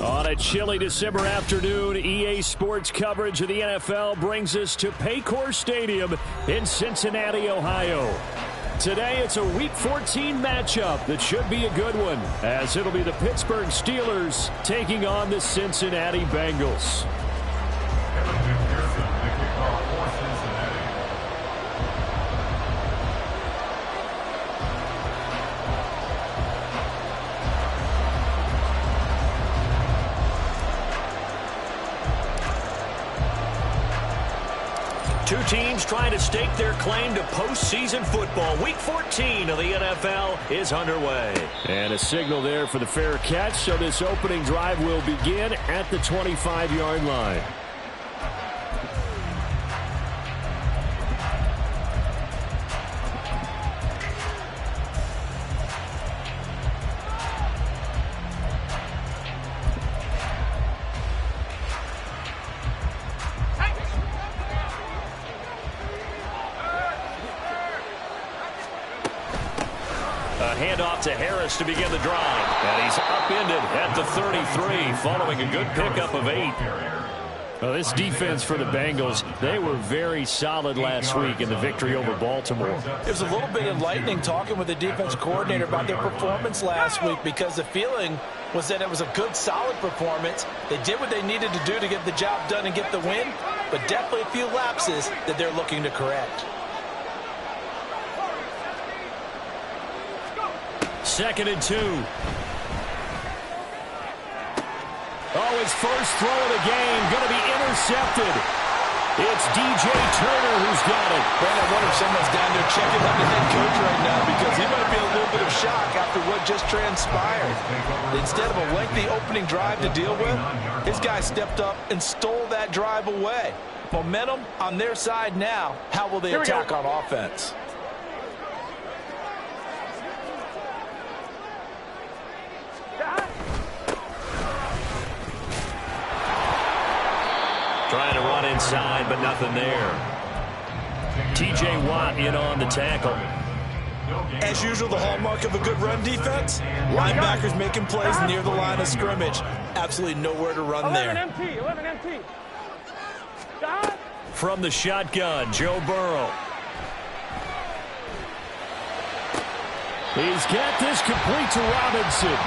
On a chilly December afternoon, EA Sports coverage of the NFL brings us to Paycor Stadium in Cincinnati, Ohio. Today, it's a Week 14 matchup that should be a good one, as it'll be the Pittsburgh Steelers taking on the Cincinnati Bengals. Two teams trying to stake their claim to postseason football. Week 14 of the NFL is underway. And a signal there for the fair catch, so this opening drive will begin at the 25-yard line. Handoff to Harris to begin the drive. And he's upended at the 33 following a good pickup of 8. Well, this defense for the Bengals, they were very solid last week in the victory over Baltimore. It was a little bit enlightening talking with the defense coordinator about their performance last week, because the feeling was that it was a good, solid performance. They did what they needed to do to get the job done and get the win, but definitely a few lapses that they're looking to correct. 2nd and 2. Oh, his first throw of the game going to be intercepted. It's DJ Turner who's got it. Brandon, I wonder if someone's down there checking on the head coach right now, because he might be in a little bit of shock after what just transpired. Instead of a lengthy opening drive to deal with, his guy stepped up and stole that drive away. Momentum on their side now. How will they attack on offense? Trying to run inside, but nothing there. T.J. Watt in on the tackle. As usual, the hallmark of a good run defense, linebackers making plays near the line of scrimmage. Absolutely nowhere to run there. 11 MT. From the shotgun, Joe Burrow. He's got this complete to Robinson.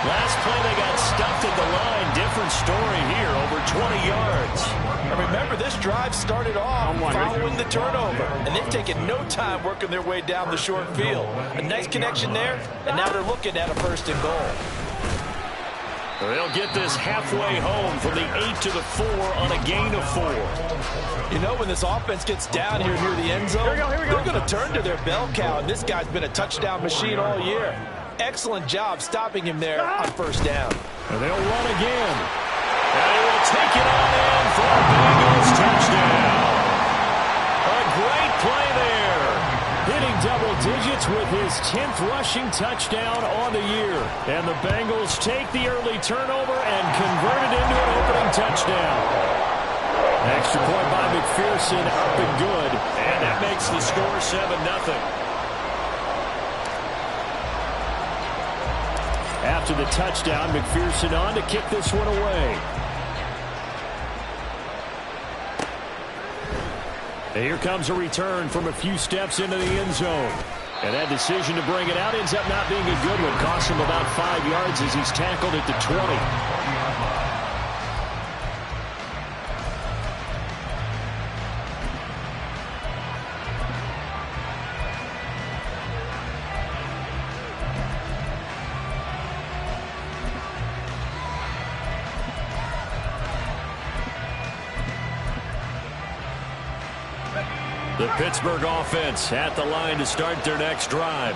Last play they got stuffed at the line. Different story here, over 20 yards. And remember, this drive started off following the turnover, and they've taken no time working their way down the short field. A nice connection there, and now they're looking at a 1st and goal. They'll get this halfway home from the 8 to the 4 on a gain of 4. You know, when this offense gets down here near the end zone, they're going to turn to their bell cow, and this guy's been a touchdown machine all year. Excellent job stopping him there on 1st down. And they'll run again. And he will take it on in for a Bengals touchdown. A great play there. Hitting double digits with his 10th rushing touchdown on the year. And the Bengals take the early turnover and convert it into an opening touchdown. Extra point by McPherson, up and good. And that makes the score 7-0. After the touchdown, McPherson on to kick this one away. And here comes a return from a few steps into the end zone. And that decision to bring it out ends up not being a good one. Costs him about 5 yards as he's tackled at the 20. The Pittsburgh offense at the line to start their next drive.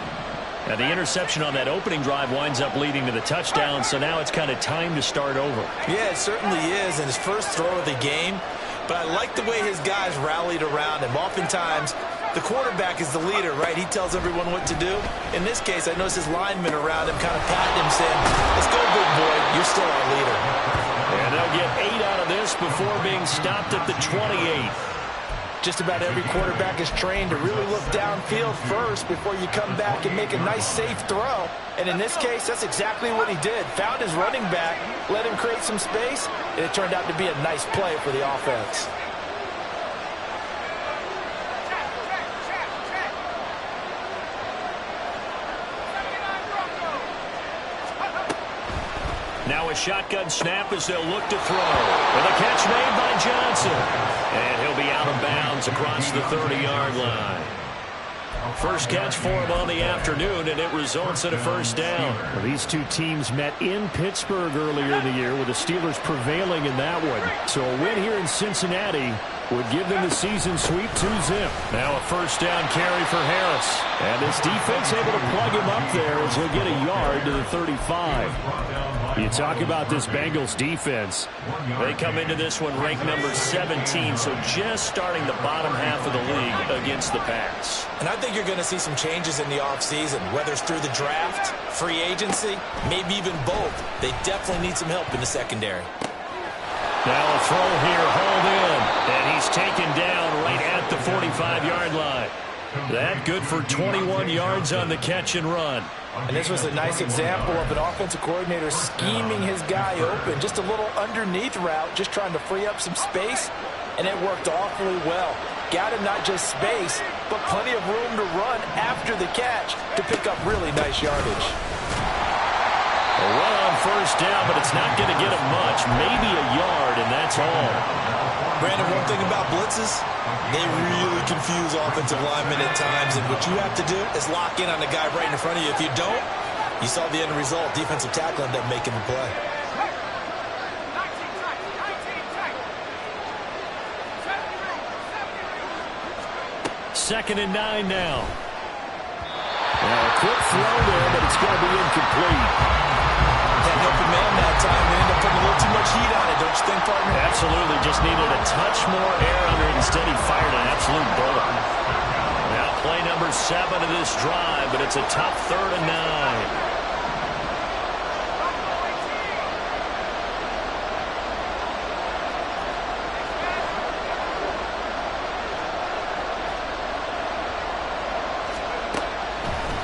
And the interception on that opening drive winds up leading to the touchdown, so now it's kind of time to start over. Yeah, it certainly is, and his first throw of the game. But I like the way his guys rallied around him. Oftentimes, the quarterback is the leader, right? He tells everyone what to do. In this case, I noticed his linemen around him kind of patting him, saying, "Let's go, big boy. You're still our leader." And they'll get 8 out of this before being stopped at the 28. Just about every quarterback is trained to really look downfield first before you come back and make a nice, safe throw. And in this case, that's exactly what he did. Found his running back, let him create some space, and it turned out to be a nice play for the offense. Now a shotgun snap as they'll look to throw. And the catch made by Johnson. And he'll be out of bounds across the 30-yard line. First catch for him on the afternoon, and it results in a first down. Well, these two teams met in Pittsburgh earlier in the year, with the Steelers prevailing in that one. So a win here in Cincinnati would give them the season sweep 2-zip. Now a first down carry for Harris. And this defense able to plug him up there as he'll get a yard to the 35. You talk about this Bengals defense. They come into this one ranked number 17, so just starting the bottom half of the league against the pass. And I think you're going to see some changes in the offseason, whether it's through the draft, free agency, maybe even both. They definitely need some help in the secondary. Now a throw here, hauled in, and he's taken down right at the 45-yard line. That good for 21 yards on the catch and run. And this was a nice example of an offensive coordinator scheming his guy open. Just a little underneath route, just trying to free up some space, and it worked awfully well. Got him not just space, but plenty of room to run after the catch to pick up really nice yardage. A run on first down, but it's not going to get him much. Maybe a yard, and that's all. Brandon, one thing about blitzes, they really confuse offensive linemen at times, and what you have to do is lock in on the guy right in front of you. If you don't, you saw the end result. Defensive tackle ended up making the play. Second and 9 now. Now a quick throw there, but it's going to be incomplete. Had an open man that time. They ended up putting a little too much heat on it, don't you think, partner? Absolutely. Just needed a touch more air under it. Instead, he fired an absolute bullet. Now play number 7 of this drive, but it's a tough 3rd and 9.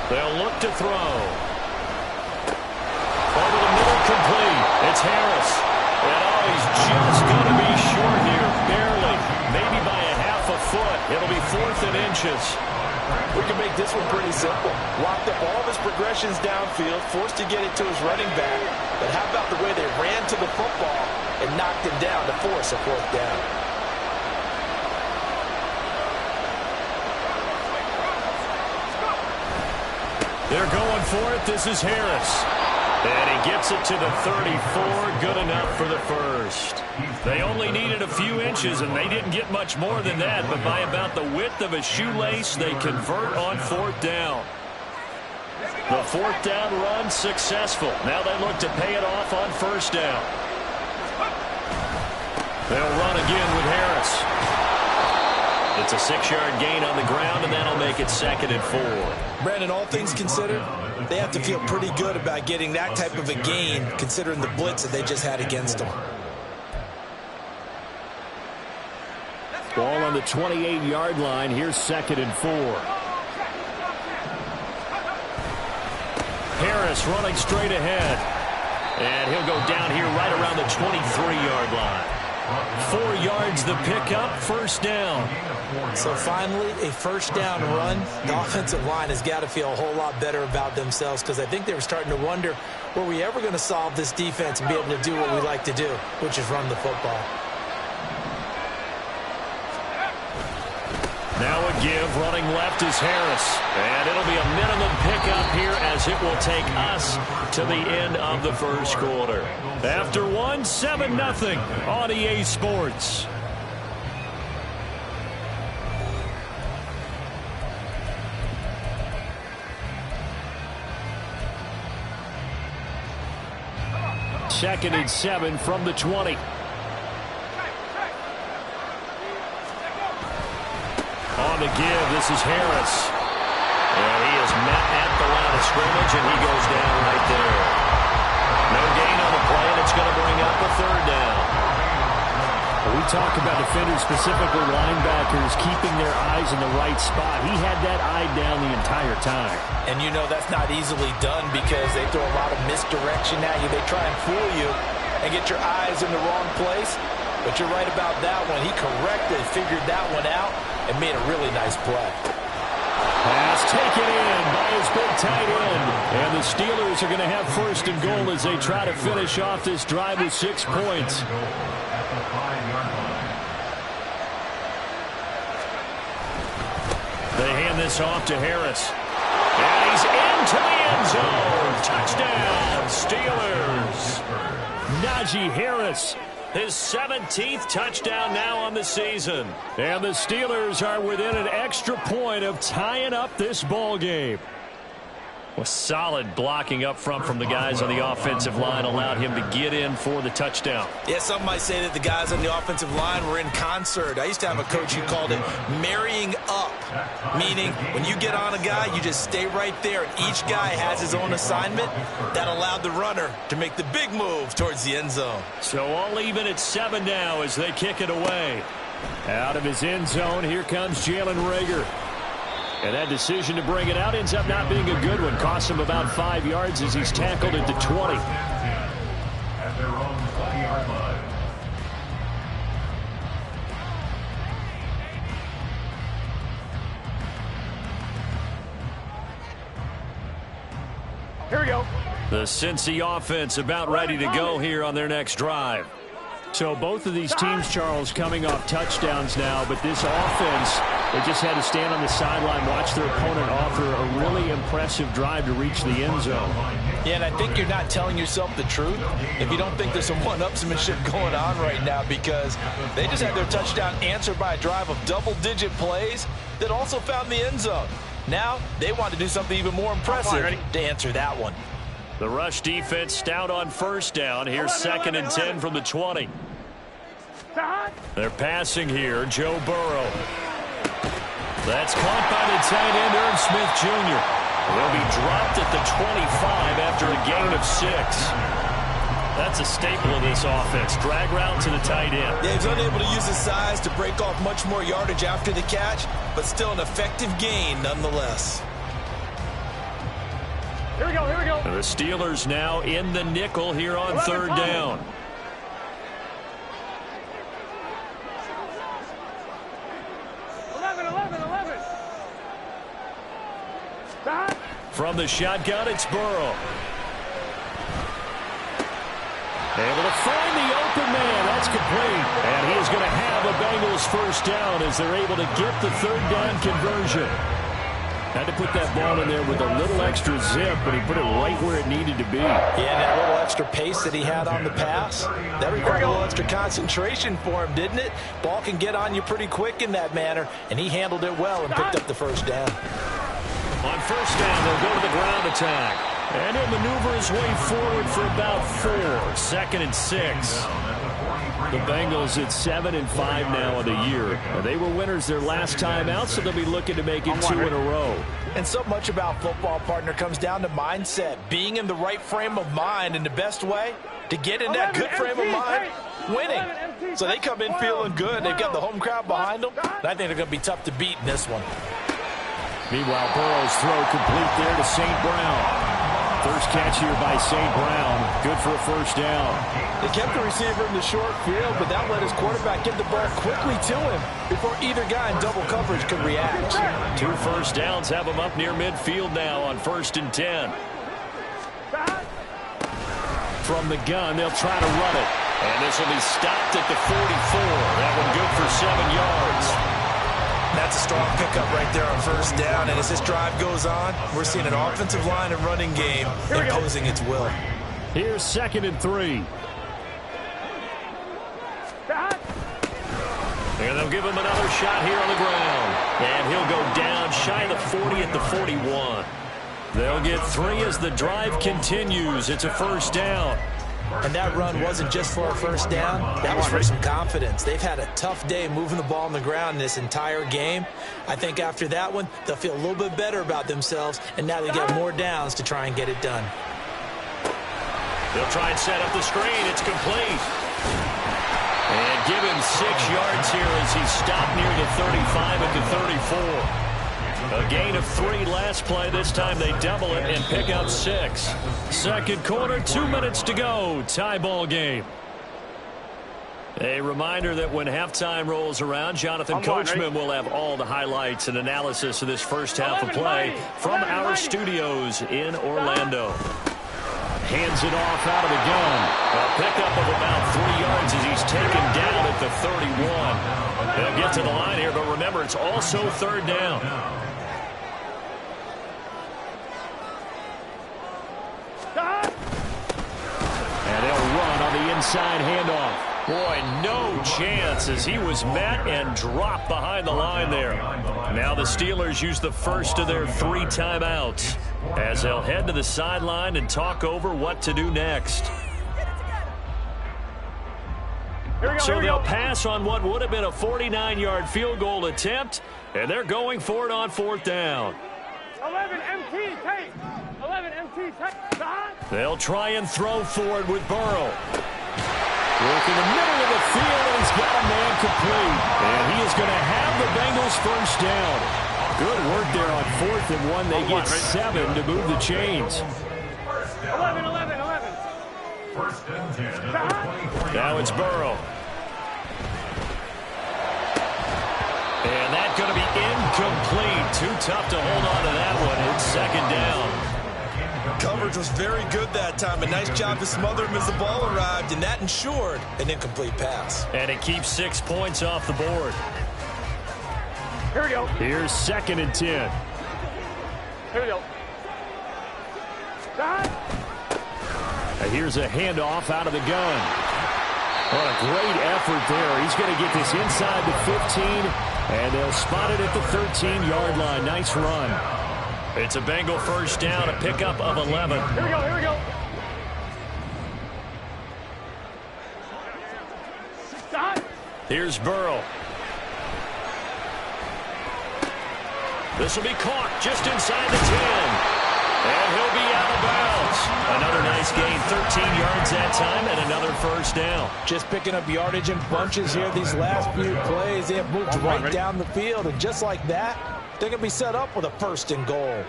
They'll look to throw. Over the middle, complete. It's Harris. And oh, he's just going to be short here. Barely. Maybe by a half a foot. It'll be 4th and inches. We can make this one pretty simple. Locked up all of his progressions downfield, forced to get it to his running back. But how about the way they ran to the football and knocked him down to force a 4th down? They're going for it. This is Harris. And he gets it to the 34. Good enough for the first. They only needed a few inches, and they didn't get much more than that. But by about the width of a shoelace, they convert on 4th down. The 4th down run successful. Now they look to pay it off on 1st down. They'll run again with Harris. It's a 6-yard gain on the ground, and that'll make it 2nd and 4. Brandon, all things considered, they have to feel pretty good about getting that type of a gain, considering the blitz that they just had against them. Ball on the 28-yard line. Here's 2nd and 4. Harris running straight ahead. And he'll go down here right around the 23-yard line. 4 yards the pickup, 1st down. So finally, a 1st down run. The offensive line has got to feel a whole lot better about themselves, because I think they were starting to wonder, were we ever going to solve this defense and be able to do what we like to do, which is run the football. Now a give, running left is Harris. And it'll be a minimum pickup here as it will take us to the end of the 1st quarter. After 1, 7-0 on EA Sports. Second and 7 from the 20. On the give, this is Harris. And he is met at the line of scrimmage, and he goes down right there. No gain on the play, and it's going to bring up a 3rd down. We talk about defenders, specifically linebackers, keeping their eyes in the right spot. He had that eye down the entire time. And you know that's not easily done because they throw a lot of misdirection at you. They try and fool you and get your eyes in the wrong place. But you're right about that one. He correctly figured that one out and made a really nice play. Pass taken in by his big tight end. And the Steelers are going to have first and goal as they try to finish off this drive with 6 points. They hand this off to Harris. And he's into the end zone. Touchdown, Steelers. Najee Harris, his 17th touchdown now on the season. And the Steelers are within an extra point of tying up this ball game. Well, solid blocking up front from the guys on the offensive line allowed him to get in for the touchdown. Yeah, some might say that the guys on the offensive line were in concert. I used to have a coach who called it marrying up, meaning when you get on a guy, you just stay right there, and each guy has his own assignment. That allowed the runner to make the big move towards the end zone. So all even at 7 now as they kick it away. Out of his end zone, here comes Jalen Reagor. And that decision to bring it out ends up not being a good one. Costs him about 5 yards as he's tackled at the 20. At their own 20-yard line. Here we go. The Cincy offense about ready to go here on their next drive. So both of these teams, Charles, coming off touchdowns now, but this offense, they just had to stand on the sideline, watch their opponent offer a really impressive drive to reach the end zone. Yeah, and I think you're not telling yourself the truth if you don't think there's some one-upsmanship going on right now, because they just had their touchdown answered by a drive of double-digit plays that also found the end zone. Now they want to do something even more impressive to answer that one. The rush defense stout on first down. Here's 2nd and 10 from the 20. They're passing here. Joe Burrow. That's caught by the tight end, Irv Smith Jr. Will be dropped at the 25 after a gain of 6. That's a staple of this offense. Drag route to the tight end. Yeah, he's unable to use his size to break off much more yardage after the catch, but still an effective gain nonetheless. Here we go, here we go. And the Steelers now in the nickel here on 3rd down. From the shotgun, it's Burrow. Able to find the open man. That's complete. And he is going to have a Bengals first down as they're able to get the 3rd down conversion. Had to put that ball in there with a little extra zip, but he put it right where it needed to be. Yeah, and that little extra pace that he had on the pass, that required a little extra concentration for him, didn't it? Ball can get on you pretty quick in that manner, and he handled it well and picked up the first down. On first down, they'll go to the ground attack. And he'll maneuver his way forward for about 4. 2nd and 6. The Bengals at 7 and 5 now of the year. They were winners their last time out, so they'll be looking to make it 2 in a row. And so much about football, partner, comes down to mindset. Being in the right frame of mind, and the best way to get in that good frame of mind, winning. So they come in feeling good. They've got the home crowd behind them. And I think they're going to be tough to beat in this one. Meanwhile, Burrow's throw complete there to St. Brown. First catch here by St. Brown. Good for a first down. They kept the receiver in the short field, but that let his quarterback get the ball quickly to him before either guy in double coverage could react. 2 first downs have him up near midfield now on 1st and 10. From the gun, they'll try to run it. And this will be stopped at the 44. That one good for 7 yards. That's a strong pickup right there on first down. And as this drive goes on, we're seeing an offensive line and running game imposing its will. Here's 2nd and 3. And they'll give him another shot here on the ground. And he'll go down shy of the 40 at the 41. They'll get 3 as the drive continues. It's a first down. And that run wasn't just for a first down. That was for some confidence. They've had a tough day moving the ball on the ground this entire game. I think after that one, they'll feel a little bit better about themselves, and now they got more downs to try and get it done. They'll try and set up the screen. It's complete. And give him him 6 yards here as he stopped near the 35 at the 34. A gain of 3 last play. This time they double it and pick up 6. Second quarter, 2 minutes to go. Tie ball game. A reminder that when halftime rolls around, Jonathan Coachman will have all the highlights and analysis of this first half of play from our studios in Orlando. Hands it off out of the gun. A pickup of about 3 yards as he's taken down at the 31. They'll get to the line here, but remember, it's also third down. And they'll run on the inside handoff. Boy, no chance as he was met and dropped behind the line there. Now the Steelers use the first of their 3 timeouts as they'll head to the sideline and talk over what to do next. So they'll pass on what would have been a 49-yard field goal attempt, and they're going for it on 4th down. 11 MT, take. 11 MT, take. They'll try and throw for it with Burrow. Working the middle of the field, and he's got a man complete. And he is going to have the Bengals first down. Good work there on 4th and 1. They get 7 to move the chains. 11, 11, 11. First and 10. Now it's Burrow. And that's going to be incomplete. Too tough to hold on to that one. It's second down. Coverage was very good that time. A nice job to smother him as the ball arrived, and that ensured an incomplete pass. And it keeps 6 points off the board. Here we go. Here's 2nd and 10. Here we go. And here's a handoff out of the gun. What a great effort there. He's going to get this inside the 15, and they'll spot it at the 13-yard line. Nice run. It's a Bengal first down, a pickup of 11. Here we go, here we go. Here's Burrow. This will be caught just inside the 10. And he'll be out of bounds. Another nice gain, 13 yards that time, and another first down. Just picking up yardage in bunches here these last few plays. They have moved right down the field, and just like that, they're going to be set up with a 1st and goal.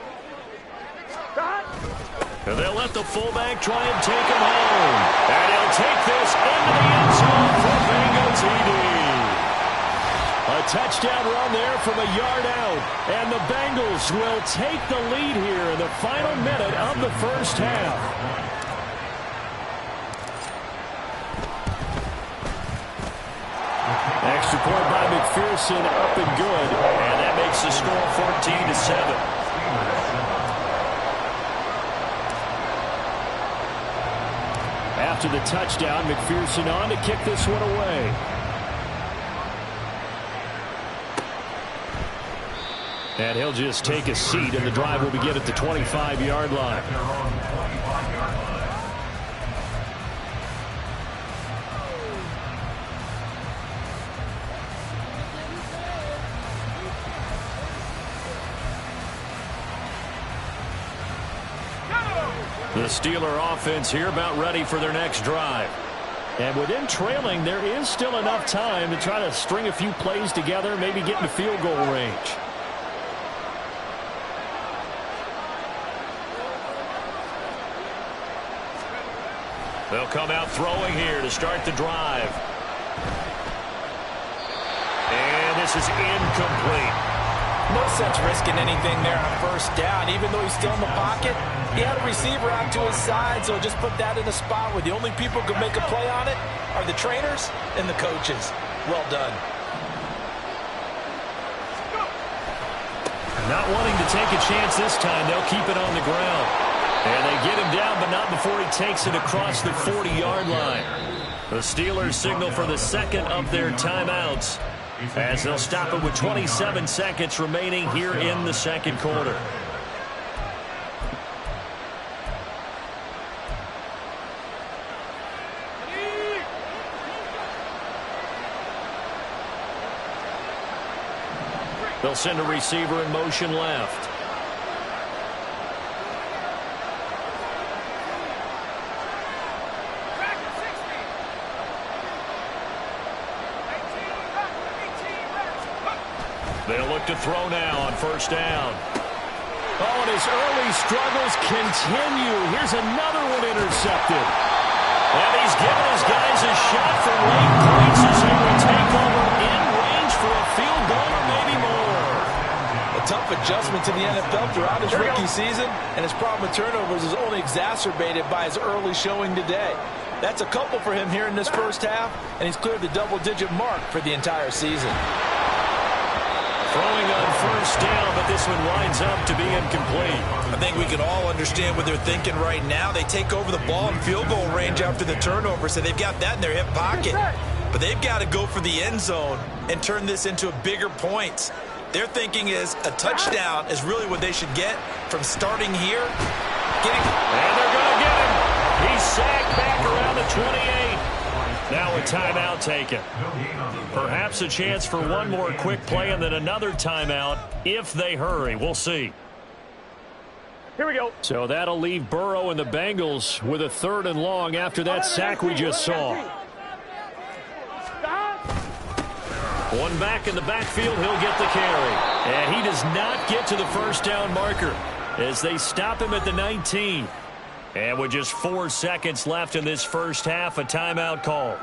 And they'll let the fullback try and take him home. And he'll take this into the end zone for Bengal TD. A touchdown run there from a yard out. And the Bengals will take the lead here in the final minute of the first half. Extra point by McPherson, up and good. And that makes the score 14-7. After the touchdown, McPherson on to kick this one away. And he'll just take a seat, and the drive will begin at the 25-yard line. The Steeler offense here about ready for their next drive. And with them trailing, there is still enough time to try to string a few plays together, maybe get into field goal range. They'll come out throwing here to start the drive. And this is incomplete. No sense risking anything there on 1st down. Even though he's still in the pocket, he had a receiver out to his side, so just put that in a spot where the only people who can make a play on it are the trainers and the coaches. Well done. Not wanting to take a chance this time, they'll keep it on the ground. And they get him down, but not before he takes it across the 40-yard line. The Steelers signal for the 2nd of their timeouts, as they'll stop it with 27 seconds remaining here in the 2nd quarter. They'll send a receiver in motion left. They'll look to throw now on first down. Oh, and his early struggles continue. Here's another one intercepted. And he's given his guys a shot for late points as he will take over in range for a field goal or maybe more. A tough adjustment to the NFL throughout his rookie season, and his problem with turnovers is only exacerbated by his early showing today. That's a couple for him here in this first half, and he's cleared the double-digit mark for the entire season. Throwing on first down, but this one winds up to be incomplete. I think we can all understand what they're thinking right now. They take over the ball in field goal range after the turnover, so they've got that in their hip pocket. But they've got to go for the end zone and turn this into a bigger points. Their thinking is a touchdown is really what they should get from starting here. And they're going to get him. He's sacked back around the 28. Now a timeout taken. Perhaps a chance for one more quick play and then another timeout if they hurry. We'll see. Here we go. So that'll leave Burrow and the Bengals with a 3rd and long after that sack we just saw. One back in the backfield, he'll get the carry. And he does not get to the first down marker as they stop him at the 19. And with just 4 seconds left in this first half, a timeout call.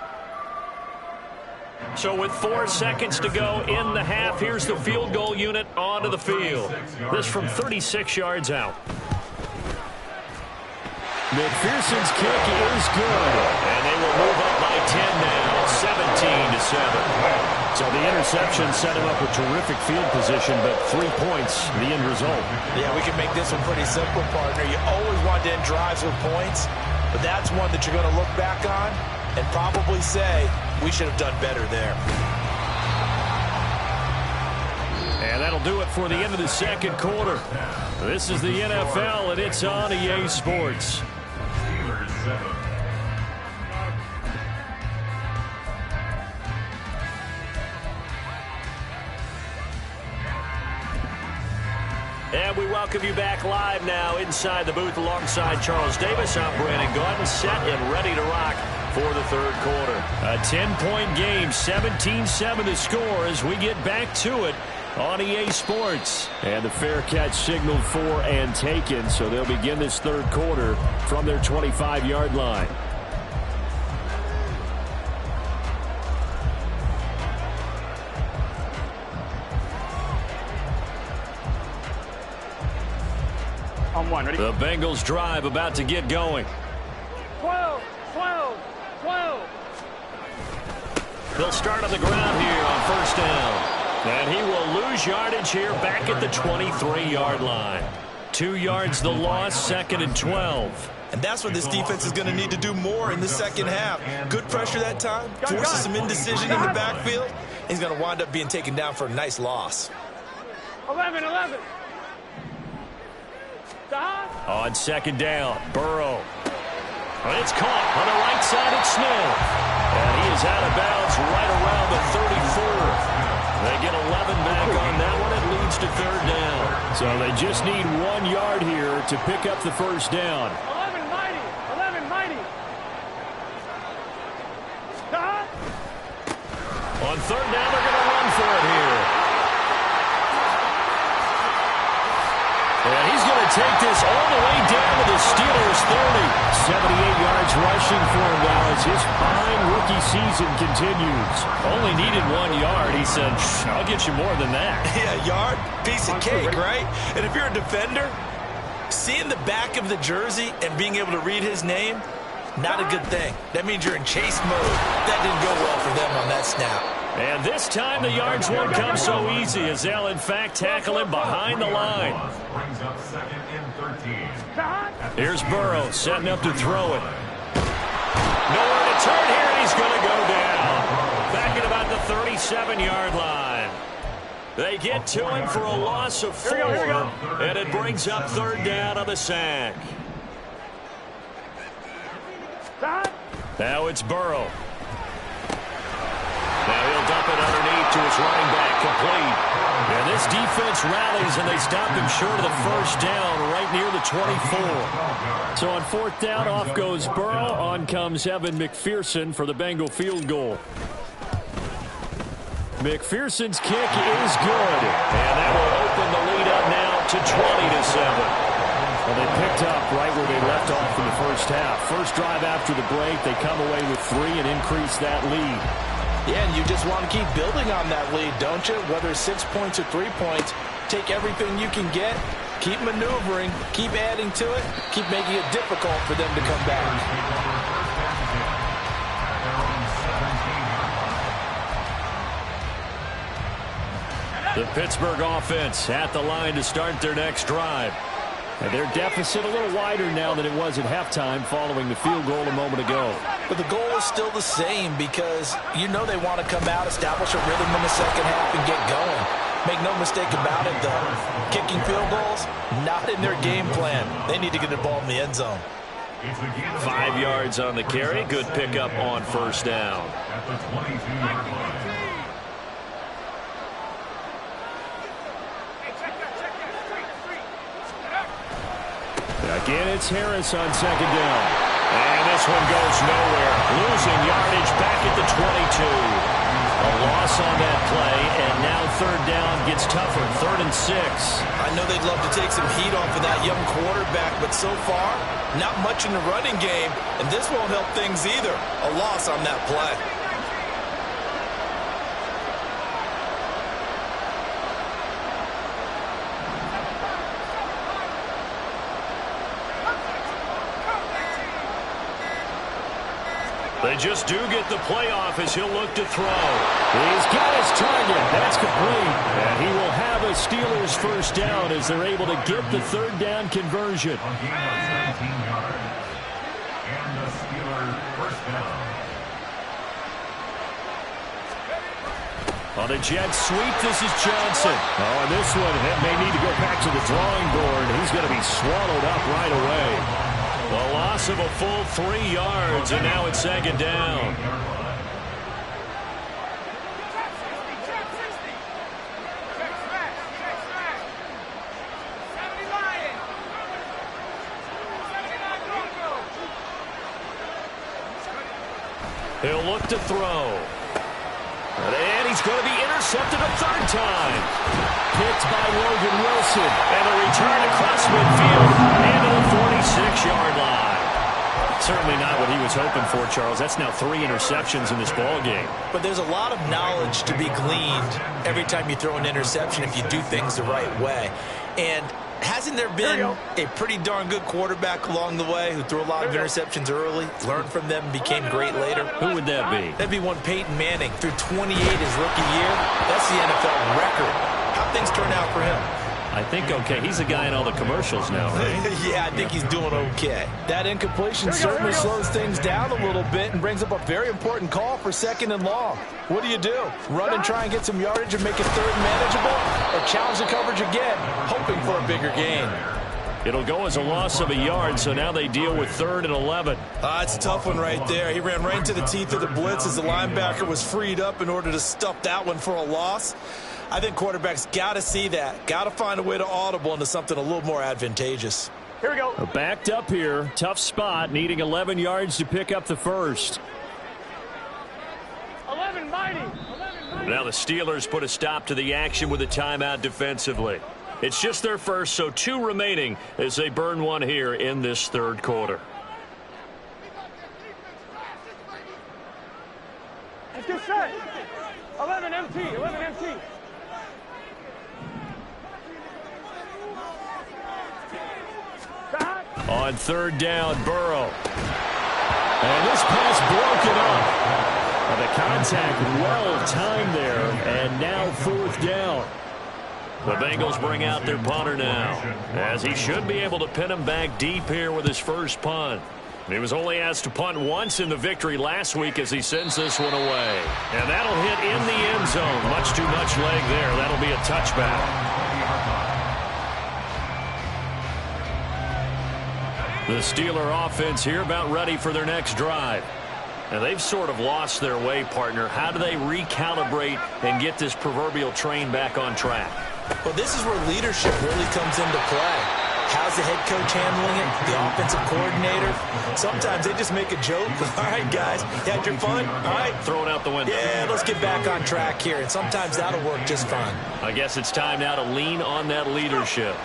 So with 4 seconds to go in the half, here's the field goal unit onto the field. This from 36 yards out. McPherson's kick is good. And they will move up by 10 now, 17-7. So the interception set him up with terrific field position, but 3 points, the end result. Yeah, we can make this one pretty simple, partner. You always want to end drives with points, but that's one that you're going to look back on and probably say, we should have done better there. And that'll do it for the end of the second quarter. This is the NFL, and it's on EA Sports. And we welcome you back live now inside the booth alongside Charles Davis. I'm Brandon Gaudin, set and ready to rock for the third quarter. A 10-point game, 17-7 the score as we get back to it on EA Sports. And the fair catch signaled for and taken, so they'll begin this third quarter from their 25-yard line. On one, ready? The Bengals drive about to get going. 12, 12, 12. They'll start on the ground here on first down. And he will lose yardage here back at the 23-yard line. 2 yards the loss, 2nd and 12. And that's what this defense is going to need to do more in the second half. Good pressure that time, forces some indecision in the backfield. He's going to wind up being taken down for a nice loss. 11, 11. On second down, Burrow. And it's caught on the right side of Smith. And he is out of bounds right around the 34. They get 11 back on that one. It leads to third down. So they just need 1 yard here to pick up the first down. 11 mighty. 11 mighty. On third down, they're going to run for it here. And he's going to take this all the way down to the Steelers' 30. 78 yards rushing for him now as his fine rookie season continues. Only needed 1 yard. He said, I'll get you more than that. Yeah, yard, piece of cake, right? And if you're a defender, seeing the back of the jersey and being able to read his name, not a good thing. That means you're in chase mode. That didn't go well for them on that snap. And this time the yards won't come so easy as they'll, in fact, tackle him behind the line. Brings up 2nd and 13. Here's Burrow setting up to throw it. Nowhere to turn here, and he's going to go down. Back at about the 37-yard line. They get to him for a loss of 4, and it brings up third down on the sack. Now it's Burrow. Now he'll dump it underneath to his running back, complete. And this defense rallies, and they stop him short of the first down right near the 24. So on fourth down, off goes Burrow. On comes Evan McPherson for the Bengal field goal. McPherson's kick is good. And that will open the lead up now to 20-7. Well, they picked up right where they left off in the first half. First drive after the break, they come away with 3 and increase that lead. Yeah, and you just want to keep building on that lead, don't you? Whether it's 6 points or 3 points, take everything you can get, keep maneuvering, keep adding to it, keep making it difficult for them to come back. The Pittsburgh offense at the line to start their next drive. And their deficit a little wider now than it was at halftime following the field goal a moment ago. But the goal is still the same because you know they want to come out, establish a rhythm in the second half, and get going. Make no mistake about it, though. Kicking field goals, not in their game plan. They need to get the ball in the end zone. 5 yards on the carry. Good pickup on first down. At the 22-yard line. Again, it's Harris on second down. And this one goes nowhere. Losing yardage back at the 22. A loss on that play, and now third down gets tougher. 3rd and 6. I know they'd love to take some heat off of that young quarterback, but so far, not much in the running game, and this won't help things either. A loss on that play. They just do get the playoff as he'll look to throw. He's got his target. That's complete. And he will have a Steelers first down as they're able to get the third down conversion. A gain of 17 yards. And the Steelers first down. On the jet sweep, this is Johnson. Oh, and this one may need to go back to the drawing board. He's going to be swallowed up right away. A loss of a full 3 yards, and now it's second down. He'll look to throw. And he's going to be intercepted a third time. Picked by Logan Wilson. And a return across midfield and to the 46-yard line. Certainly not what he was hoping for, Charles. That's now 3 interceptions in this ball game. But there's a lot of knowledge to be gleaned every time you throw an interception if you do things the right way. And hasn't there been a pretty darn good quarterback along the way who threw a lot of interceptions early, learned from them, became great later? Who would that be? That'd be one Peyton Manning. Threw 28 his rookie year. That's the NFL record. How'd things turn out for him? I think okay. He's a guy in all the commercials now, right? Yeah, I think he's doing okay. That incompletion certainly slows things down a little bit and brings up a very important call for 2nd and long. What do? Run and try and get some yardage and make it third and manageable, or challenge the coverage again, hoping for a bigger gain? It'll go as a loss of a yard, so now they deal with 3rd and 11. It's a tough one right there. He ran right into the teeth of the blitz as the linebacker was freed up in order to stuff that one for a loss. I think quarterbacks got to see that. Got to find a way to audible into something a little more advantageous. Here we go. Backed up here. Tough spot. Needing 11 yards to pick up the first. 11 mighty. Now the Steelers put a stop to the action with a timeout defensively. It's just their first, so 2 remaining as they burn one here in this third quarter. Let's get set. 11 MT. 11 MT. On third down, Burrow. And this pass broken up. And the contact well timed there, and now 4th down. The Bengals bring out their punter now, as he should be able to pin him back deep here with his first punt. He was only asked to punt once in the victory last week as he sends this one away. And that'll hit in the end zone. Much too much leg there. That'll be a touchback. The Steeler offense here about ready for their next drive. And they've sort of lost their way, partner. How do they recalibrate and get this proverbial train back on track? Well, this is where leadership really comes into play. How's the head coach handling it? The offensive coordinator? Sometimes they just make a joke. All right, guys, you had your fun? All right. Throw it out the window. Yeah, let's get back on track here, and sometimes that'll work just fine. I guess it's time now to lean on that leadership.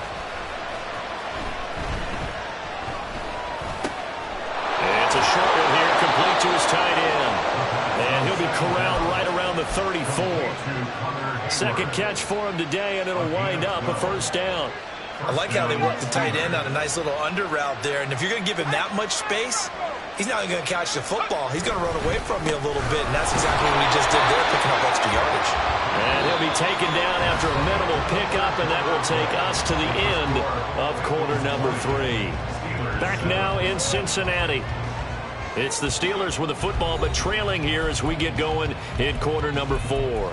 It's a short one here, complete to his tight end. And he'll be corralled right around the 34. Second catch for him today, and it'll wind up a first down. I like how they work the tight end on a nice little under route there. And if you're going to give him that much space, he's not going to catch the football. He's going to run away from you a little bit, and that's exactly what he just did there, picking up extra yardage. And he'll be taken down after a minimal pickup, and that will take us to the end of quarter number 3. Back now in Cincinnati. It's the Steelers with the football, but trailing here as we get going in quarter number 4.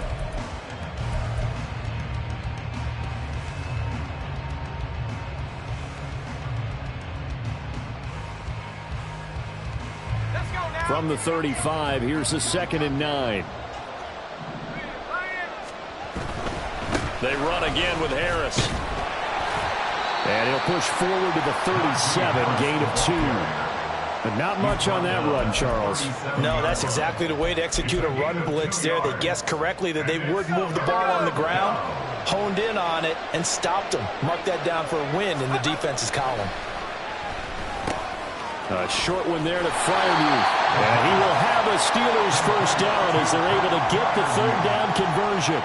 From the 35, here's the 2nd and 9. They run again with Harris. And he'll push forward to the 37, gain of 2. But not much on that run, Charles. No, that's exactly the way to execute a run blitz there. They guessed correctly that they would move the ball on the ground, honed in on it, and stopped them. Mark that down for a win in the defense's column. A short one there to Freiermuth. And he will have a Steelers first down as they're able to get the 3rd down conversion.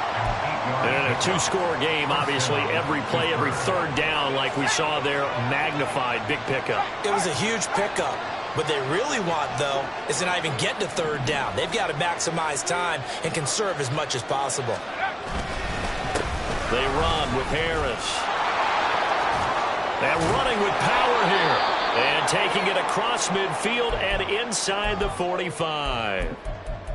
And in a 2-score game, obviously, every play, every 3rd down, like we saw there, magnified, big pickup. It was a huge pickup. What they really want, though, is to not even get to 3rd down. They've got to maximize time and conserve as much as possible. They run with Harris. And running with power here. And taking it across midfield and inside the 45.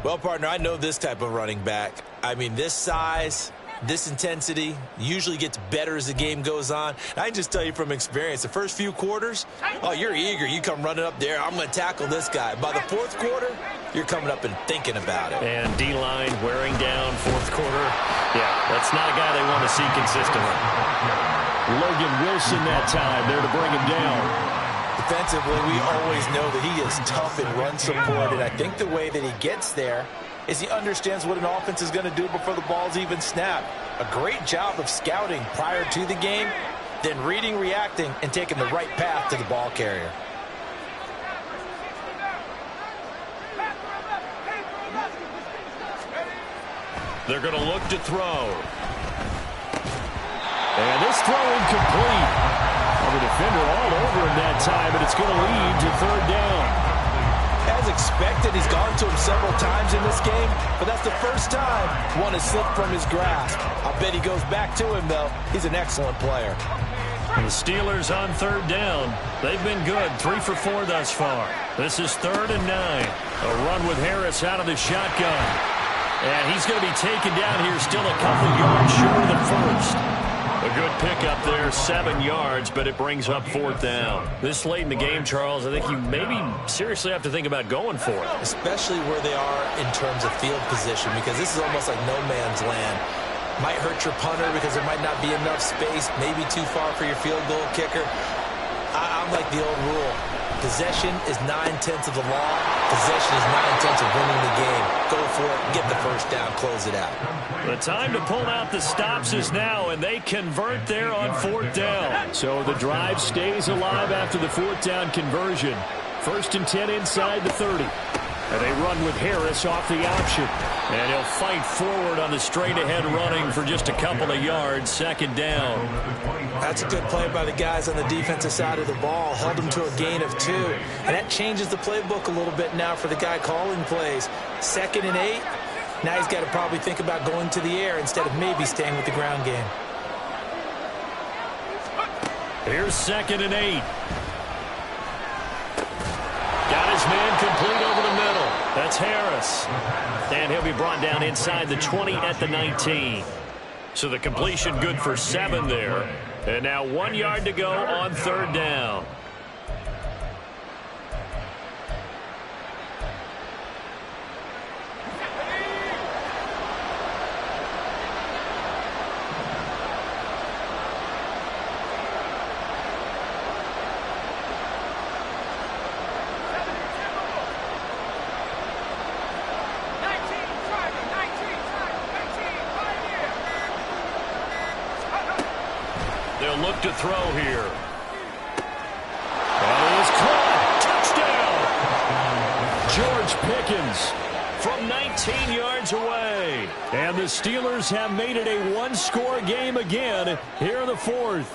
Well, partner, I know this type of running back. I mean, this size, this intensity usually gets better as the game goes on. And I can just tell you from experience, the first few quarters, oh, you're eager. You come running up there, I'm going to tackle this guy. By the 4th quarter, you're coming up and thinking about it. And D-line wearing down 4th quarter. Yeah, that's not a guy they want to see consistently. Logan Wilson that time there to bring him down. Defensively, we always know that he is tough in run support, and I think the way that he gets there is he understands what an offense is going to do before the ball's even snapped. A great job of scouting prior to the game, then reading, reacting, and taking the right path to the ball carrier. They're going to look to throw. And this throw incomplete. The defender all over him that time, but it's going to lead to 3rd down. As expected, he's gone to him several times in this game, but that's the first time one has slipped from his grasp. I'll bet he goes back to him, though. He's an excellent player. The Steelers on 3rd down. They've been good, 3 for 4 thus far. This is 3rd and 9. A run with Harris out of the shotgun. And he's going to be taken down here, still a couple yards short of the first. A good pickup there, 7 yards, but it brings up 4th down. This late in the game, Charles, I think you maybe seriously have to think about going for it. Especially where they are in terms of field position, because this is almost like no man's land. Might hurt your punter because there might not be enough space, maybe too far for your field goal kicker. I'm like the old rule. Possession is 9/10 of the law. Possession is 9/10 of winning the game. Go for it, get the first down, close it out. The time to pull out the stops is now, and they convert there on 4th down. So the drive stays alive after the 4th down conversion. 1st and 10 inside the 30. And they run with Harris off the option. And he'll fight forward on the straight-ahead running for just a couple of yards. 2nd down. That's a good play by the guys on the defensive side of the ball. Held them to a gain of 2. And that changes the playbook a little bit now for the guy calling plays. 2nd and 8. Now he's got to probably think about going to the air instead of maybe staying with the ground game. Here's 2nd and 8. Got his man complete over the middle. That's Harris. And he'll be brought down inside the 20 at the 19. So the completion good for 7 there. And now 1 yard to go on 3rd down. he'll look to throw here. That is caught. Touchdown. George Pickens from 19 yards away. And the Steelers have made it a one-score game again here in the fourth.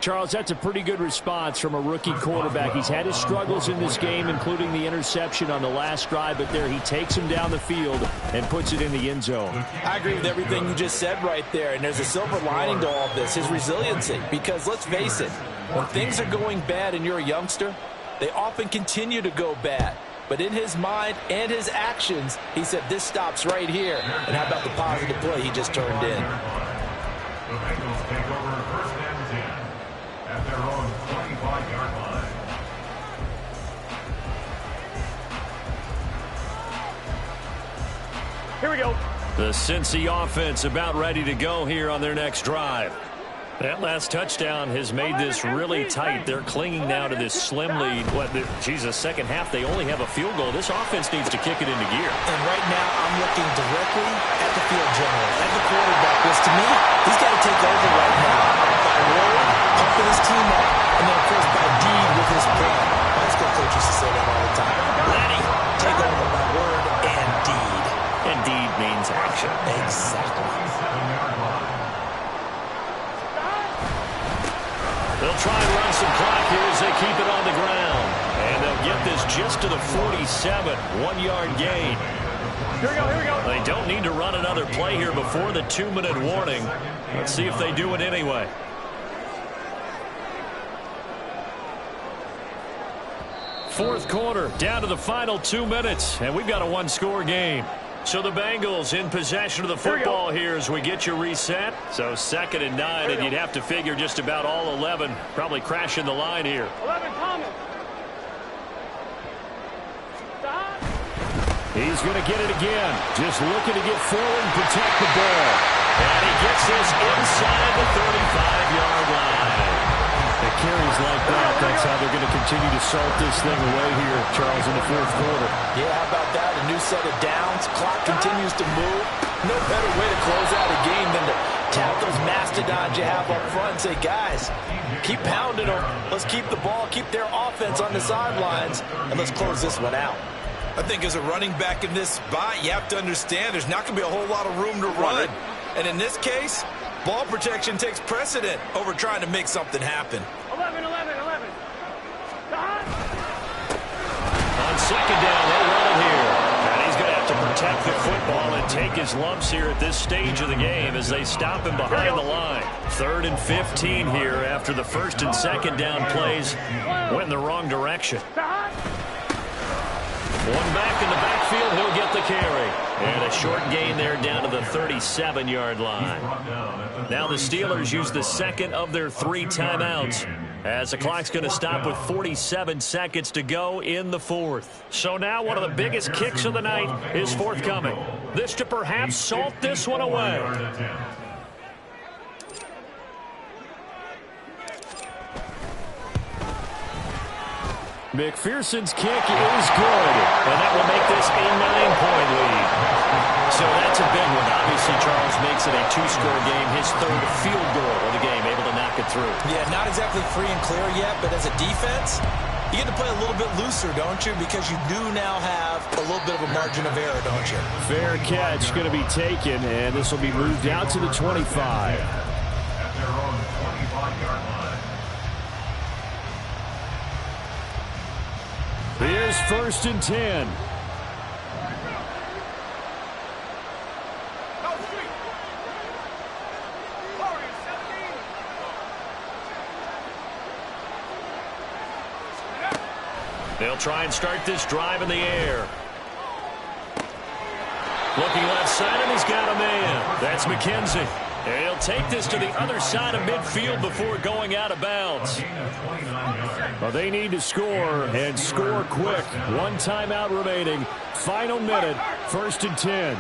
Charles, that's a pretty good response from a rookie quarterback. He's had his struggles in this game, including the interception on the last drive, but there he takes him down the field and puts it in the end zone. I agree with everything you just said right there, and there's a silver lining to all of this, his resiliency. Because let's face it, when things are going bad and you're a youngster, they often continue to go bad. But in his mind and his actions, he said, this stops right here. And how about the positive play he just turned in? The Bengals take over first and 10 at their own 25-yard line. Here we go. The Cincy offense about ready to go here on their next drive. That last touchdown has made this really tight. They're clinging now to this slim lead. Second half, they only have a field goal. This offense needs to kick it into gear. And right now, I'm looking directly at the field general, at the quarterback. Because to me, he's got to take over right now. By word, pumping his team up, and then, of course, by deed with his plan. My high school coach used to say that all the time. Lenny, take over by word and deed. And deed means action. Exactly. They'll try and run some clock here as they keep it on the ground. And they'll get this just to the 47, 1-yard gain. Here we go, here we go. They don't need to run another play here before the 2-minute warning. Let's see if they do it anyway. Fourth quarter, down to the final 2 minutes, and we've got a one-score game. So the Bengals in possession of the football here as we get you reset. So 2nd and 9, and you'd have to figure just about all 11 probably crashing the line here. 11 Thomas. Stop. He's going to get it again. Just looking to get forward and protect the ball. And he gets this inside the 35-yard line. The carries like that, that's how they're going to continue to salt this thing away here, Charles, in the fourth quarter. Yeah, how about that? A new set of downs. Clock continues to move. No better way to close out a game than to tap those mastodons you have up front and say, guys, keep pounding them. Let's keep the ball, keep their offense on the sidelines, and let's close this one out. I think as a running back in this spot, you have to understand there's not going to be a whole lot of room to run. And in this case, ball protection takes precedent over trying to make something happen. 11. Stop. On 2nd down, they'll run it here. And he's going to have to protect the football and take his lumps here at this stage of the game as they stop him behind the line. 3rd and 15 here after the 1st and 2nd down plays went in the wrong direction. Stop. One back in the backfield, he'll get the carry. And a short gain there down to the 37-yard line. Now the Steelers use the 2nd of their 3 timeouts as the clock's going to stop with 47 seconds to go in the 4th. So now one of the biggest kicks of the night is forthcoming. This to perhaps salt this one away. McPherson's kick is good, and that will make this a 9-point lead. So that's a big one. Obviously, Charles makes it a 2-score game, his 3rd field goal of the game, able to knock it through. Yeah, not exactly free and clear yet, but as a defense, you get to play a little bit looser, don't you? Because you do now have a little bit of a margin of error, don't you? Fair catch going to be taken, and this will be moved out to the 25. At their own 25-yard line. Here's 1st and 10. They'll try and start this drive in the air. Looking left side, and he's got a man. That's McKenzie. And he'll take this to the other side of midfield before going out of bounds. Well, they need to score, and score quick. 1 timeout remaining. Final minute, 1st and 10.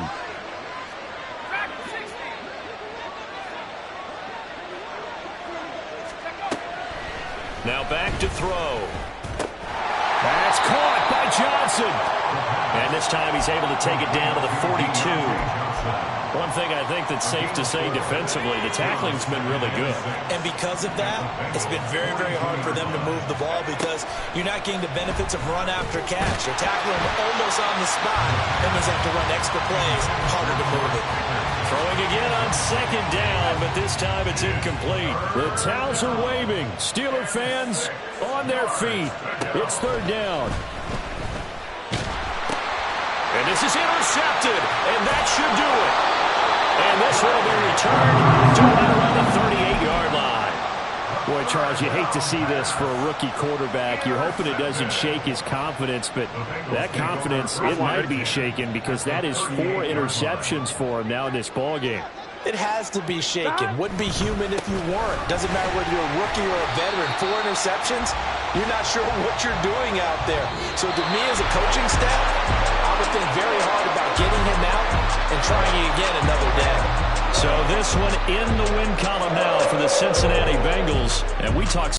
Now back to throw. That's caught by Johnson. And this time he's able to take it down to the 42. One thing I think that's safe to say defensively, the tackling's been really good. And because of that, it's been very, very hard for them to move the ball because you're not getting the benefits of run after catch. You're tackling almost on the spot. That means they have to run extra plays, harder to move it. Throwing again on second down, but this time it's incomplete. The towels are waving. Steeler fans on their feet. It's third down. And this is intercepted, and that should do it. And this will be returned to right around the 38-yard line. Boy, Charles, you hate to see this for a rookie quarterback. You're hoping it doesn't shake his confidence, but that confidence, it might be shaken because that is 4 interceptions for him now in this ballgame. It has to be shaken. Wouldn't be human if you weren't. Doesn't matter whether you're a rookie or a veteran. 4 interceptions, you're not sure what you're doing out there. So to me as a coaching staff, I would think very hard about getting him out and trying it again another day. So this one in the win column now for the Cincinnati Bengals. And we talked